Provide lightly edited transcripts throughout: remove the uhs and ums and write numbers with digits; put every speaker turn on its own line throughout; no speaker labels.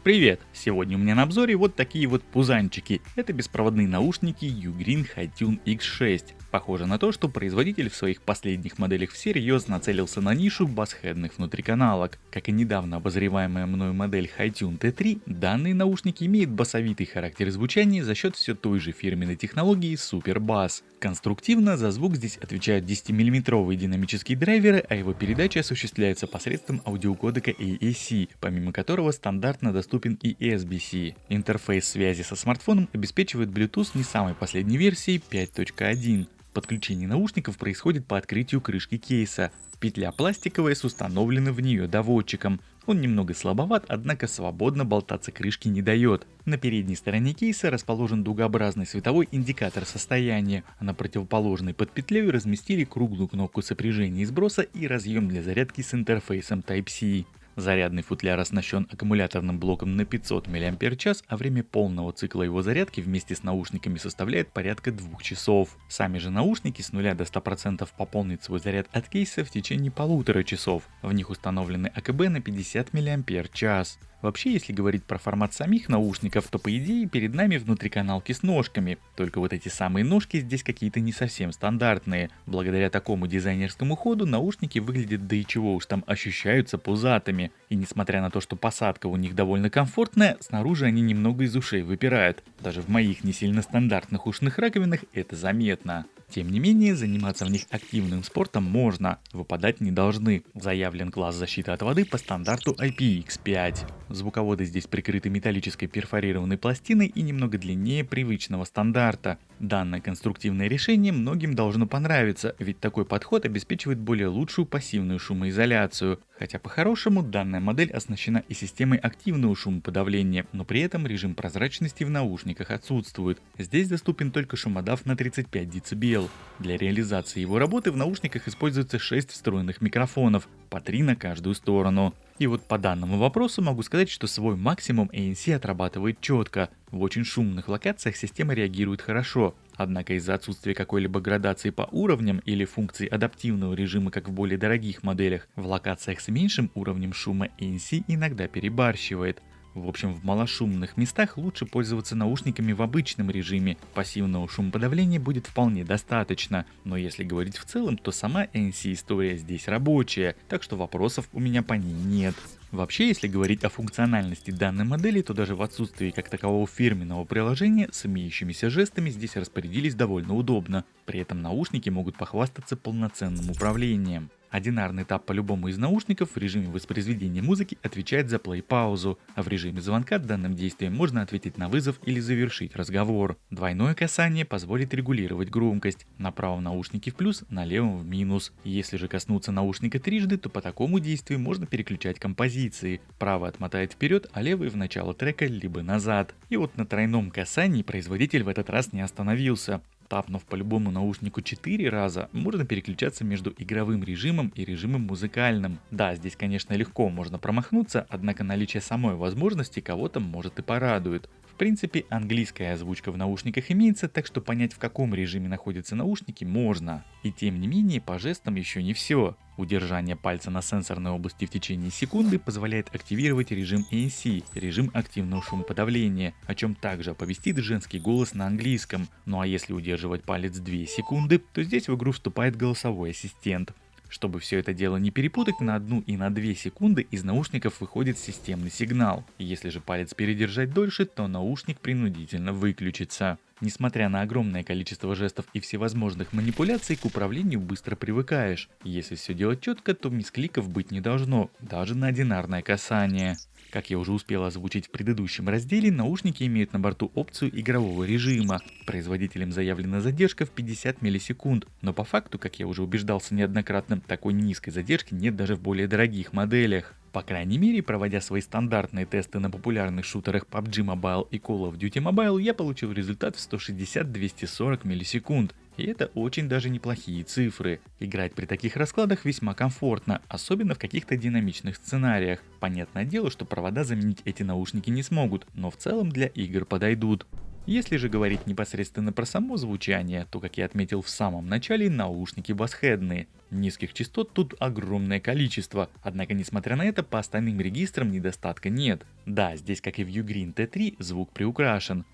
Привет! Сегодня у меня на обзоре вот такие вот пузанчики. Это беспроводные наушники Ugreen HiTune X6. Похоже на то, что производитель в своих последних моделях всерьез нацелился на нишу басхедных внутриканалок. Как и недавно обозреваемая мною модель HiTune T3, данные наушники имеют басовитый характер звучания за счет все той же фирменной технологии Super Bass. Конструктивно за звук здесь отвечают 10-мм динамические драйверы, а его передача осуществляется посредством аудиокодека AAC, помимо которого стандартно доступен и SBC. Интерфейс связи со смартфоном обеспечивает Bluetooth не самой последней версии 5.1. Подключение наушников происходит по открытию крышки кейса. Петля пластиковая с установленным в нее доводчиком. Он немного слабоват, однако свободно болтаться крышки не дает. На передней стороне кейса расположен дугообразный световой индикатор состояния, а на противоположной под петлей разместили круглую кнопку сопряжения и сброса и разъем для зарядки с интерфейсом Type-C. Зарядный футляр оснащен аккумуляторным блоком на 500 мАч, а время полного цикла его зарядки вместе с наушниками составляет порядка 2 часов. Сами же наушники с 0 до 100% пополнят свой заряд от кейса в течение 1,5 часов. В них установлены АКБ на 50 мАч. Вообще, если говорить про формат самих наушников, то по идее перед нами внутриканалки с ножками. Только вот эти самые ножки здесь какие-то не совсем стандартные. Благодаря такому дизайнерскому ходу наушники выглядят, да и чего уж там, ощущаются пузатыми. И несмотря на то, что посадка у них довольно комфортная, снаружи они немного из ушей выпирают. Даже в моих не сильно стандартных ушных раковинах это заметно. Тем не менее, заниматься в них активным спортом можно, выпадать не должны. Заявлен класс защиты от воды по стандарту IPX5. Звуководы здесь прикрыты металлической перфорированной пластиной и немного длиннее привычного стандарта. Данное конструктивное решение многим должно понравиться, ведь такой подход обеспечивает более лучшую пассивную шумоизоляцию. Хотя по-хорошему данная модель оснащена и системой активного шумоподавления, но при этом режим прозрачности в наушниках отсутствует. Здесь доступен только шумодав на 35 дБ. Для реализации его работы в наушниках используется 6 встроенных микрофонов, по 3 на каждую сторону. И вот по данному вопросу могу сказать, что свой максимум ANC отрабатывает четко. В очень шумных локациях система реагирует хорошо. Однако из-за отсутствия какой-либо градации по уровням или функции адаптивного режима, как в более дорогих моделях, в локациях с меньшим уровнем шума ANC иногда перебарщивает. В общем, в малошумных местах лучше пользоваться наушниками в обычном режиме. Пассивного шумоподавления будет вполне достаточно. Но если говорить в целом, то сама ANC история здесь рабочая, так что вопросов у меня по ней нет. Вообще, если говорить о функциональности данной модели, то даже в отсутствии как такового фирменного приложения с имеющимися жестами здесь распорядились довольно удобно. При этом наушники могут похвастаться полноценным управлением. Одинарный тап по любому из наушников в режиме воспроизведения музыки отвечает за плей-паузу, а в режиме звонка данным действием можно ответить на вызов или завершить разговор. Двойное касание позволит регулировать громкость. На правом наушнике в плюс, на левом в минус. Если же коснуться наушника трижды, то по такому действию можно переключать композиции. Правый отмотает вперед, а левый в начало трека либо назад. И вот на тройном касании производитель в этот раз не остановился. Тапнув по любому наушнику 4 раза, можно переключаться между игровым режимом и режимом музыкальным. Да, здесь, конечно, легко можно промахнуться, однако наличие самой возможности кого-то может и порадует. В принципе, английская озвучка в наушниках имеется, так что понять, в каком режиме находятся наушники, можно. И тем не менее, по жестам еще не все. Удержание пальца на сенсорной области в течение секунды позволяет активировать режим ANC, режим активного шумоподавления, о чем также оповестит женский голос на английском. Ну а если удерживать палец 2 секунды, то здесь в игру вступает голосовой ассистент. Чтобы все это дело не перепутать, на 1 и на 2 секунды из наушников выходит системный сигнал. Если же палец передержать дольше, то наушник принудительно выключится. Несмотря на огромное количество жестов и всевозможных манипуляций, к управлению быстро привыкаешь. Если все делать четко, то мискликов быть не должно, даже на одинарное касание. Как я уже успел озвучить в предыдущем разделе, наушники имеют на борту опцию игрового режима. Производителем заявлена задержка в 50 миллисекунд, но по факту, как я уже убеждался неоднократно, такой низкой задержки нет даже в более дорогих моделях. По крайней мере, проводя свои стандартные тесты на популярных шутерах PUBG Mobile и Call of Duty Mobile, я получил результат в 160-240 миллисекунд. И это очень даже неплохие цифры. Играть при таких раскладах весьма комфортно, особенно в каких-то динамичных сценариях. Понятное дело, что провода заменить эти наушники не смогут, но в целом для игр подойдут. Если же говорить непосредственно про само звучание, то, как я отметил в самом начале, наушники басхедные. Низких частот тут огромное количество, однако несмотря на это по остальным регистрам недостатка нет. Да, здесь как и в Ugreen T3 звук приукрашен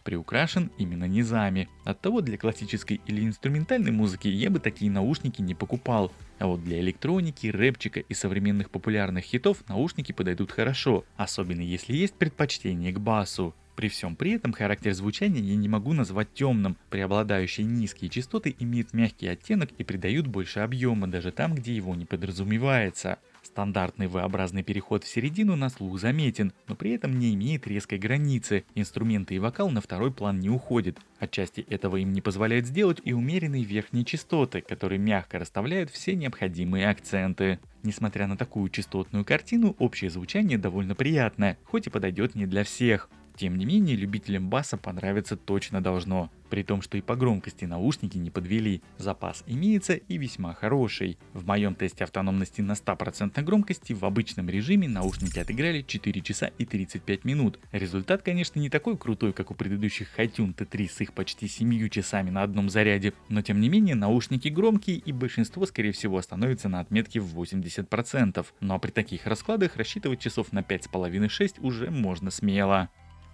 именно низами. Оттого для классической или инструментальной музыки я бы такие наушники не покупал. А вот для электроники, рэпчика и современных популярных хитов наушники подойдут хорошо, особенно если есть предпочтение к басу. При всем при этом характер звучания я не могу назвать темным, преобладающие низкие частоты имеют мягкий оттенок и придают больше объема даже там, где его не подразумевается. Стандартный V-образный переход в середину на слух заметен, но при этом не имеет резкой границы, инструменты и вокал на второй план не уходят. Отчасти этого им не позволяет сделать и умеренные верхние частоты, которые мягко расставляют все необходимые акценты. Несмотря на такую частотную картину, общее звучание довольно приятное, хоть и подойдет не для всех. Тем не менее, любителям баса понравиться точно должно. При том, что и по громкости наушники не подвели. Запас имеется и весьма хороший. В моем тесте автономности на 100% громкости в обычном режиме наушники отыграли 4 часа и 35 минут. Результат, конечно, не такой крутой, как у предыдущих Hi-Tune T3 с их почти 7 часами на одном заряде. Но тем не менее, наушники громкие и большинство, скорее всего, остановится на отметке в 80%. Но при таких раскладах рассчитывать часов на 5,5-6 уже можно смело.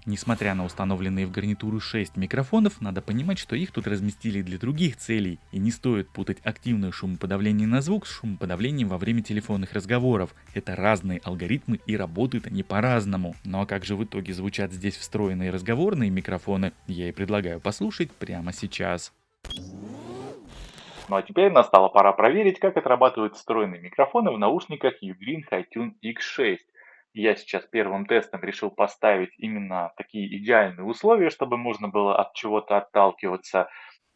Несмотря на установленные в гарнитуру 6 микрофонов, надо понимать, что их тут разместили для других целей, и не стоит путать активное шумоподавление на звук с шумоподавлением во время телефонных разговоров. Это разные алгоритмы и работают они по-разному. Ну а как же в итоге звучат здесь встроенные разговорные микрофоны, я и предлагаю послушать прямо сейчас. Ну а теперь настала пора проверить, как отрабатывают встроенные микрофоны в наушниках Ugreen Hi-Tune X6. Я сейчас первым тестом решил поставить именно такие идеальные условия, чтобы можно было от чего-то отталкиваться.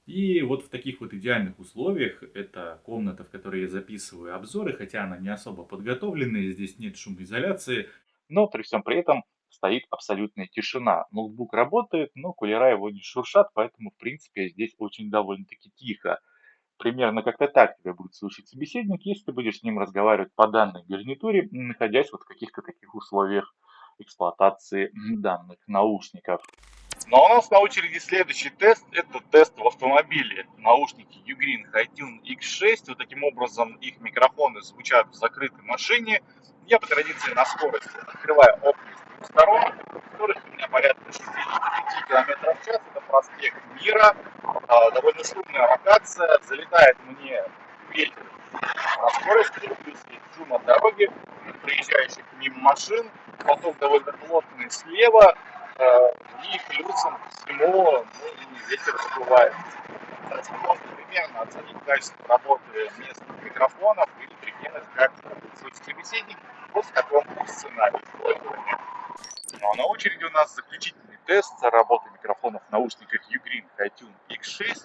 И вот в таких вот идеальных условиях, это комната, в которой я записываю обзоры, хотя она не особо подготовленная, здесь нет шумоизоляции, но при всем при этом стоит абсолютная тишина. Ноутбук работает, но кулера его не шуршат, поэтому в принципе здесь очень довольно-таки тихо. Примерно как-то так тебя будет слушать собеседник, если ты будешь с ним разговаривать по данной гарнитуре, находясь вот в каких-то таких условиях эксплуатации данных наушников. Но у нас на очереди следующий тест, это тест в автомобиле. Наушники Ugreen Hi-Tune X6, вот таким образом их микрофоны звучат в закрытой машине. Я по традиции на скорости открываю окна с двух сторон, скорость у меня порядка 65 км в час, это проспект Мира, довольно шумная локация, залетает мне ветер на скорости, плюс есть шум от дороги, проезжающих мимо машин, поток довольно плотный слева, и плюсом к всему ветер задувает. Можно примерно оценить качество работы местных микрофонов или прикинуть, как слышит собеседник вот в таком сценарии использования. Ну а на очереди у нас заключительный тест работы микрофонов в наушниках Ugreen Hi-Tune X6.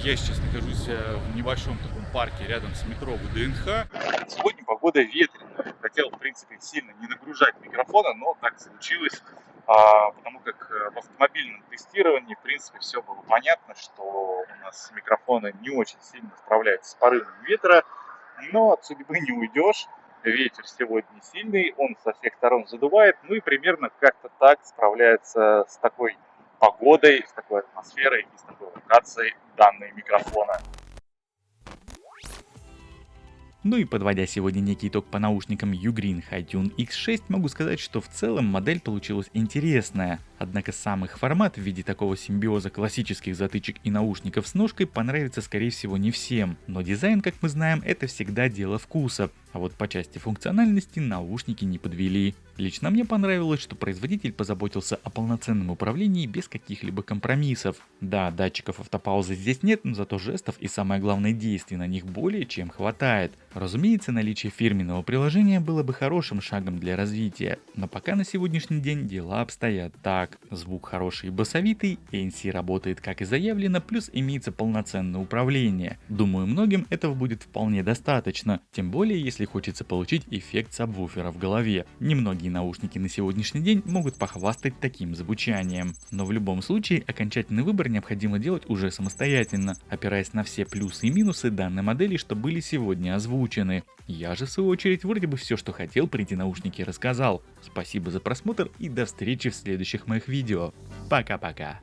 Я сейчас нахожусь в небольшом таком парке рядом с метро ВДНХ. Сегодня погода ветреная. Хотел, в принципе, сильно не нагружать микрофоны, но так случилось, потому как в автомобильном тестировании, в принципе, все было понятно, что у нас микрофоны не очень сильно справляются с порывами ветра, но от судьбы не уйдешь. Ветер сегодня сильный, он со всех сторон задувает, ну и примерно как-то так справляется с такой погодой, с такой атмосферой и с такой локацией данные микрофона. Ну и подводя сегодня некий итог по наушникам Ugreen Hi-Tune X6, могу сказать, что в целом модель получилась интересная. Однако сам их формат в виде такого симбиоза классических затычек и наушников с ножкой понравится скорее всего не всем. Но дизайн, как мы знаем, это всегда дело вкуса. А вот по части функциональности наушники не подвели. Лично мне понравилось, что производитель позаботился о полноценном управлении без каких-либо компромиссов. Да, датчиков автопаузы здесь нет, но зато жестов и самое главное действий на них более чем хватает. Разумеется, наличие фирменного приложения было бы хорошим шагом для развития, но пока на сегодняшний день дела обстоят так. Звук хороший и басовитый, ANC работает как и заявлено, плюс имеется полноценное управление. Думаю, многим этого будет вполне достаточно, тем более если хочется получить эффект сабвуфера в голове. Немногие наушники на сегодняшний день могут похвастать таким звучанием. Но в любом случае окончательный выбор необходимо делать уже самостоятельно, опираясь на все плюсы и минусы данной модели, что были сегодня озвучены. Я же в свою очередь вроде бы все, что хотел про эти наушники, рассказал. Спасибо за просмотр и до встречи в следующих моих видео. Пока-пока.